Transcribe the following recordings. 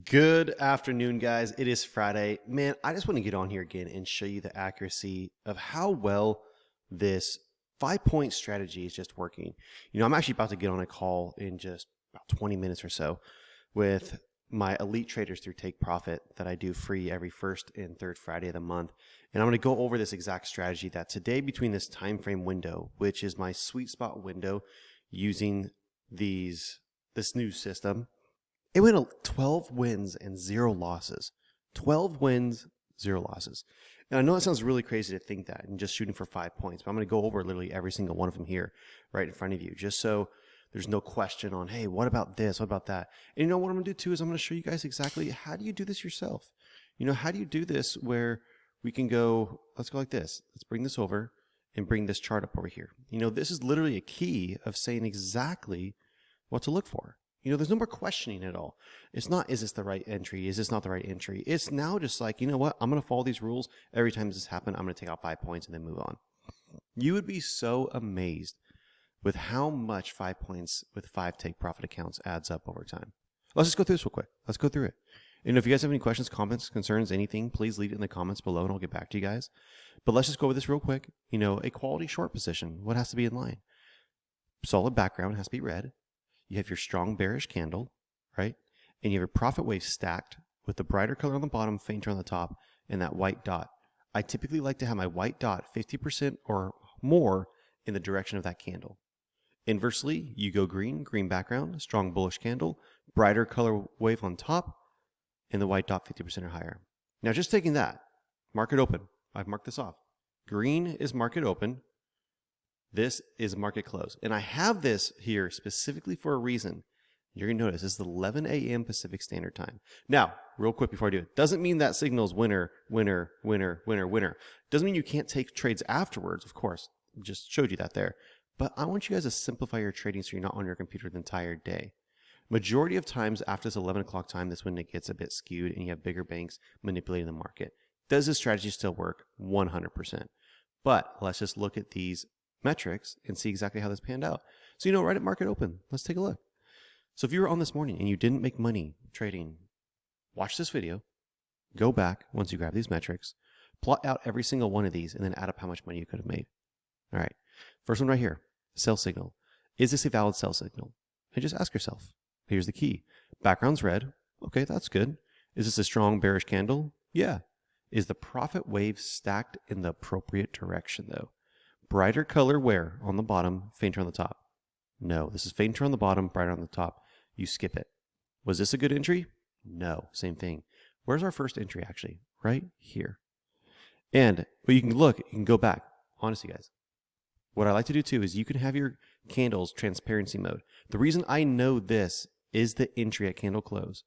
Good afternoon, guys. It is Friday. Man, I just want to get on here again and show you the accuracy of how well this 5-point strategy is just working. I'm actually about to get on a call in just about 20 minutes or so with my elite traders through Take Profit that I do free every first and third Friday of the month. And I'm going to go over this exact strategy that today between this time frame window, which is my sweet spot window using this new system. It went 12 wins and 0 losses. 12 wins, 0 losses. And I know it sounds really crazy to think that and just shooting for 5 points, but I'm going to go over literally every single one of them here right in front of you, just so there's no question on, hey, what about this? What about that? And what I'm going to do too is I'm going to show you guys exactly how do you do this yourself? How do you do this where we can go, let's go like this. Let's bring this over and bring this chart up over here. This is literally a key of saying exactly what to look for. There's no more questioning at all. It's not, is this the right entry? Is this not the right entry? It's now just like, you know what? I'm going to follow these rules. Every time this happens, I'm going to take out 5 points and then move on. You would be so amazed with how much 5 points with 5 take profit accounts adds up over time. Let's just go through this real quick. Let's go through it. And if you guys have any questions, comments, concerns, anything, please leave it in the comments below and I'll get back to you guys. But let's just go over this real quick. A quality short position, what has to be in line? Solid background has to be red. You have your strong bearish candle, right? And you have your profit wave stacked with the brighter color on the bottom, fainter on the top, and that white dot. I typically like to have my white dot 50% or more in the direction of that candle. Inversely, you go green, green background, strong bullish candle, brighter color wave on top, and the white dot 50% or higher. Now, just taking that, market open. I've marked this off. Green is market open. This is market close. And I have this here specifically for a reason. You're going to notice this is 11 a.m. Pacific Standard Time. Now, real quick before I do it, doesn't mean that signals winner, winner, winner, winner, winner. Doesn't mean you can't take trades afterwards, of course. Just showed you that there. But I want you guys to simplify your trading so you're not on your computer the entire day. Majority of times after this 11 o'clock time, that's when it gets a bit skewed and you have bigger banks manipulating the market. Does this strategy still work? 100%. But let's just look at these metrics and see exactly how this panned out. So, right at market open, let's take a look. So if you were on this morning and you didn't make money trading, watch this video, go back once you grab these metrics, plot out every single one of these, and then add up how much money you could have made. All right. First one right here, sell signal. Is this a valid sell signal? And just ask yourself. Here's the key. Background's red. Okay, that's good. Is this a strong bearish candle? Yeah. Is the profit wave stacked in the appropriate direction though? Brighter color where? On the bottom, fainter on the top. No, this is fainter on the bottom, brighter on the top. You skip it. Was this a good entry? No, same thing. Where's our first entry actually? Right here. And you can look, you can go back. Honestly, guys, what I like to do too is you can have your candles transparency mode. The reason I know this is the entry at candle close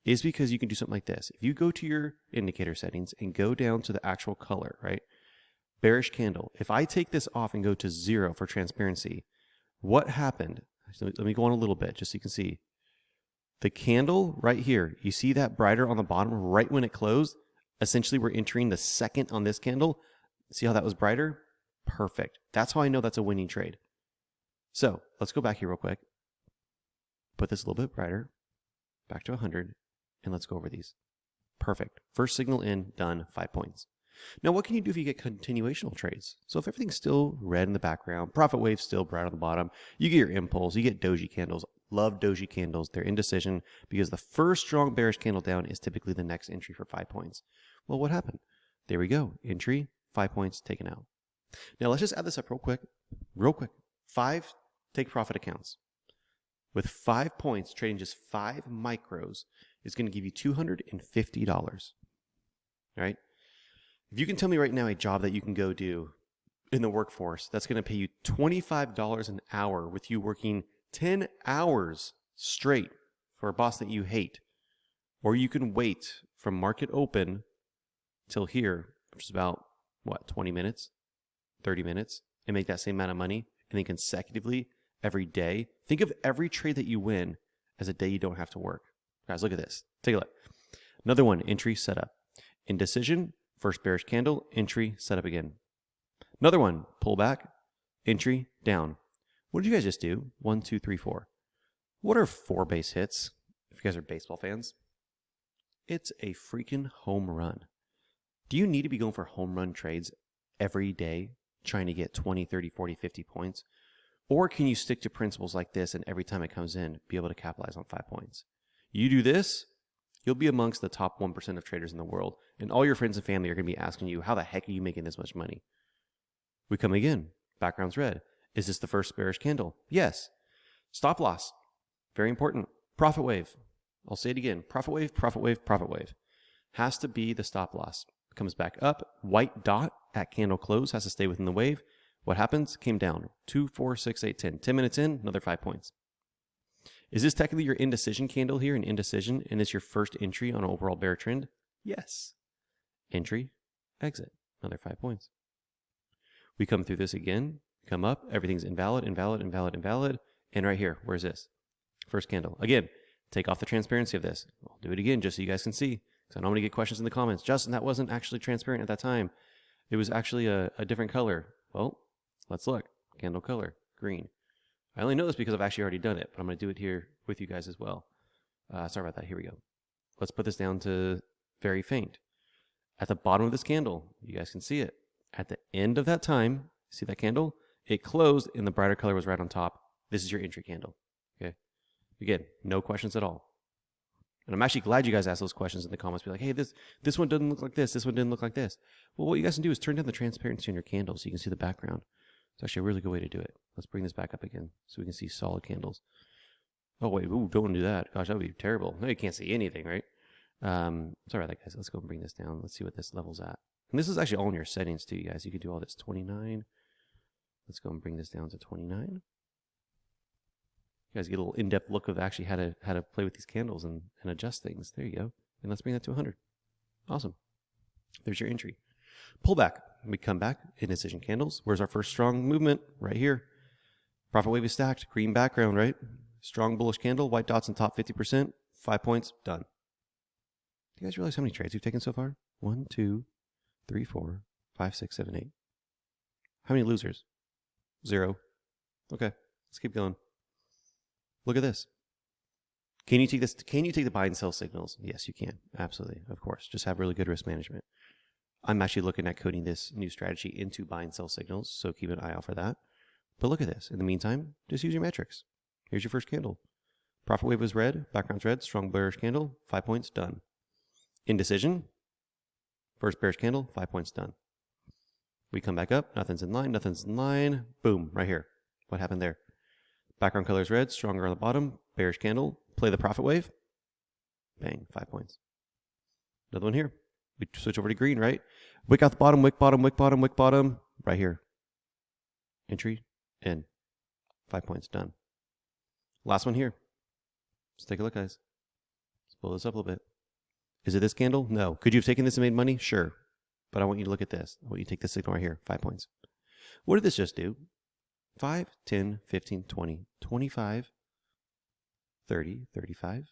is because you can do something like this. If you go to your indicator settings and go down to the actual color, right? Bearish candle. If I take this off and go to 0 for transparency, what happened? Let me go on a little bit just so you can see. The candle right here, you see that brighter on the bottom right when it closed? Essentially, we're entering the second on this candle. See how that was brighter? Perfect. That's how I know that's a winning trade. So let's go back here real quick. Put this a little bit brighter. Back to 100. And let's go over these. Perfect. First signal in, done, 5 points. Now, what can you do if you get continuational trades? So if everything's still red in the background, profit wave still bright on the bottom, you get your impulse, you get doji candles. Love doji candles. They're indecision because the first strong bearish candle down is typically the next entry for 5 points. Well, what happened? There we go. Entry, 5 points taken out. Now, let's just add this up real quick. Real quick. 5 take profit accounts. With 5 points, trading just 5 micros is going to give you $250. All right? If you can tell me right now a job that you can go do in the workforce that's going to pay you $25 an hour with you working 10 hours straight for a boss that you hate, or you can wait from market open till here, which is about, 20 minutes, 30 minutes, and make that same amount of money, and then consecutively every day. Think of every trade that you win as a day you don't have to work. Guys, look at this. Take a look. Another one, entry setup. Indecision. First bearish candle, entry, setup again. Another one, pullback, entry, down. What did you guys just do? 1, 2, 3, 4. What are 4 base hits? If you guys are baseball fans, It's a freaking home run. Do you need to be going for home run trades every day, trying to get 20, 30, 40, 50 points? Or can you stick to principles like this and every time it comes in, be able to capitalize on 5 points? You do this, you'll be amongst the top 1% of traders in the world. And all your friends and family are going to be asking you, how the heck are you making this much money? We come again. Background's red. Is this the first bearish candle? Yes. Stop loss. Very important. Profit wave. I'll say it again. Profit wave, profit wave, profit wave. Has to be the stop loss. Comes back up. White dot at candle close has to stay within the wave. What happens? Came down. 2, 4, 6, 8, 10. 10 minutes in, another 5 points. Is this technically your indecision candle here, an indecision, and it's your first entry on an overall bear trend? Yes. Entry, exit, another 5 points. We come through this again, come up, everything's invalid, invalid, invalid, invalid, and right here, where's this? First candle. Again, take off the transparency of this. I'll do it again just so you guys can see, because I know I'm going to get questions in the comments. Justin, that wasn't actually transparent at that time. It was actually a different color. Well, let's look. Candle color, green. I only know this because I've actually already done it, but I'm going to do it here with you guys as well. Sorry about that. Here we go. Let's put this down to very faint. At the bottom of this candle, you guys can see it. At the end of that time, see that candle? It closed and the brighter color was right on top. This is your entry candle. Okay. Again, no questions at all. And I'm actually glad you guys asked those questions in the comments. Be like, hey, this one doesn't look like this. This one didn't look like this. Well, what you guys can do is turn down the transparency on your candle so you can see the background. It's actually a really good way to do it. Let's bring this back up again so we can see solid candles. Oh, wait. Ooh, don't want to do that. Gosh, that would be terrible. No, you can't see anything, right? Sorry about that, guys. Let's go and bring this down. Let's see what this level's at. And this is actually all in your settings, too, you guys. You can do all this. 29. Let's go and bring this down to 29. You guys get a little in-depth look of actually how to play with these candles and adjust things. There you go. And let's bring that to 100. Awesome. There's your entry. Pullback. We come back. Indecision candles. Where's our first strong movement? Right here. Profit wave is stacked. Green background, right? Strong bullish candle. White dots in top 50%. 5 points. Done. Do you guys realize how many trades we've taken so far? 1, 2, 3, 4, 5, 6, 7, 8. How many losers? 0. Okay. Let's keep going. Look at this. Can you take this? Can you take the buy and sell signals? Yes, you can. Absolutely. Of course. Just have really good risk management. I'm actually looking at coding this new strategy into buy and sell signals, so keep an eye out for that. But look at this. In the meantime, just use your metrics. Here's your first candle. Profit wave was red, background's red, strong bearish candle, 5 points, done. Indecision, first bearish candle, 5 points, done. We come back up, nothing's in line, boom, right here. What happened there? Background color is red, stronger on the bottom, bearish candle, play the profit wave, bang, 5 points. Another one here. We switch over to green, right? Wick out the bottom, wick bottom, wick bottom, wick bottom, right here. Entry, in, 5 points, done. Last one here. Let's take a look, guys. Let's blow this up a little bit. Is it this candle? No. Could you have taken this and made money? Sure. But I want you to look at this. I want you to take this signal right here, 5 points. What did this just do? 5, 10, 15, 20, 25, 30, 35,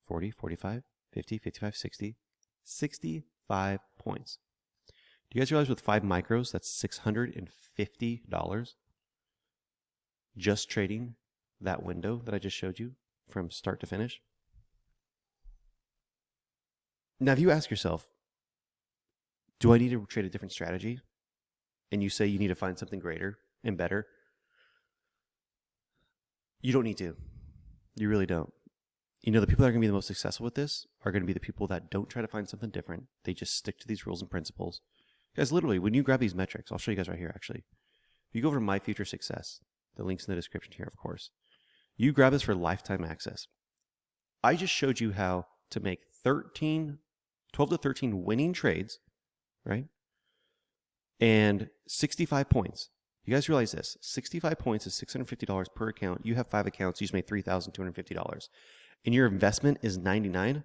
40, 45, 50, 55, 60, 65 points. Do you guys realize with 5 micros, that's $650 just trading that window that I just showed you from start to finish? Now, if you ask yourself, do I need to trade a different strategy? And you say you need to find something greater and better. You don't need to. You really don't. You know, the people that are going to be the most successful with this are going to be the people that don't try to find something different. They just stick to these rules and principles. Guys, literally, when you grab these metrics, I'll show you guys right here, actually. If you go over to My Future Success, the link's in the description here, of course. You grab this for lifetime access. I just showed you how to make 12 to 13 winning trades, right? And 65 points. You guys realize this. 65 points is $650 per account. You have 5 accounts. You just made $3,250. And your investment is $99.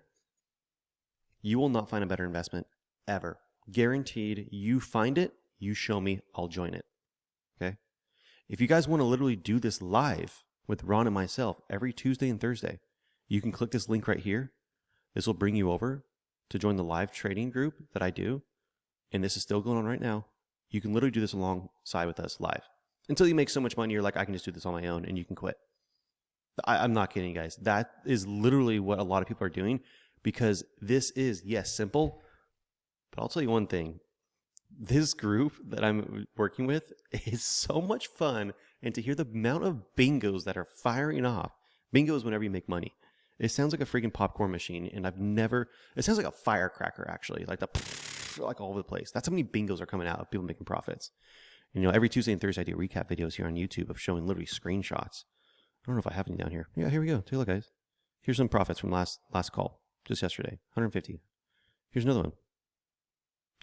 You will not find a better investment ever. Guaranteed. You find it, you show me, I'll join it. Okay? If you guys want to literally do this live with Ron and myself every Tuesday and Thursday, you can click this link right here. This will bring you over to join the live trading group that I do. And this is still going on right now. You can literally do this alongside with us live until you make so much money. You're like, I can just do this on my own, and you can quit. I'm not kidding, guys. That is literally what a lot of people are doing because this is, yes, simple, but I'll tell you one thing. This group that I'm working with is so much fun, and to hear the amount of bingos that are firing off. Bingo is whenever you make money. It sounds like a freaking popcorn machine, and it sounds like a firecracker, actually, like like all over the place. That's how many bingos are coming out of people making profits. You know, every Tuesday and Thursday I do recap videos here on YouTube of showing literally screenshots. I don't know if I have any down here. Yeah, here we go. Take a look, guys. Here's some profits from last call, just yesterday, 150. Here's another one.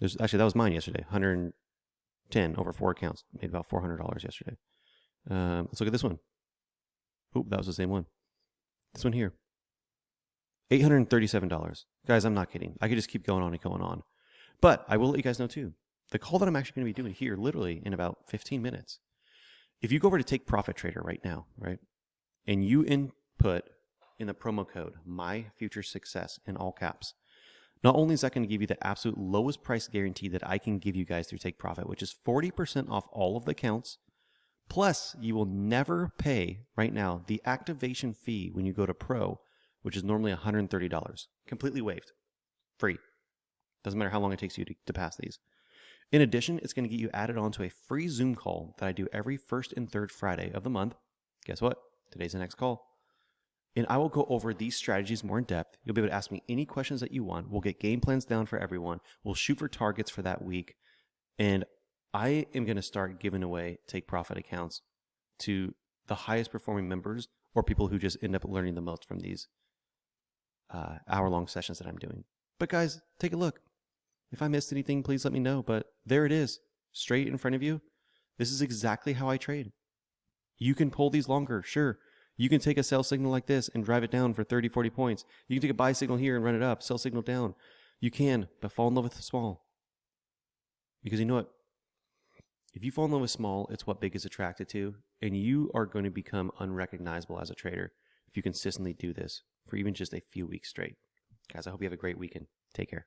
Actually, that was mine yesterday, 110 over 4 accounts. Made about $400 yesterday. Let's look at this one. Oop, that was the same one. This one here, $837. Guys, I'm not kidding. I could just keep going on and going on. But I will let you guys know too, the call that I'm actually going to be doing here literally in about 15 minutes. If you go over to Take Profit Trader right now, right, and you input in the promo code MyFutureSuccess in all caps, not only is that going to give you the absolute lowest price guarantee that I can give you guys through Take Profit, which is 40% off all of the accounts, plus you will never pay right now the activation fee when you go to Pro, which is normally $130, completely waived, free. Doesn't matter how long it takes you to pass these. In addition, it's going to get you added on to a free Zoom call that I do every first and third Friday of the month. Guess what? Today's the next call. And I will go over these strategies more in depth. You'll be able to ask me any questions that you want. We'll get game plans down for everyone. We'll shoot for targets for that week. And I am going to start giving away Take Profit accounts to the highest performing members or people who just end up learning the most from these hour-long sessions that I'm doing. But guys, take a look. If I missed anything, please let me know. But there it is, straight in front of you. This is exactly how I trade. You can pull these longer, sure. You can take a sell signal like this and drive it down for 30, 40 points. You can take a buy signal here and run it up, sell signal down. You can, but fall in love with the small. Because you know what? If you fall in love with small, it's what big is attracted to, and you are going to become unrecognizable as a trader if you consistently do this for even just a few weeks straight. Guys, I hope you have a great weekend. Take care.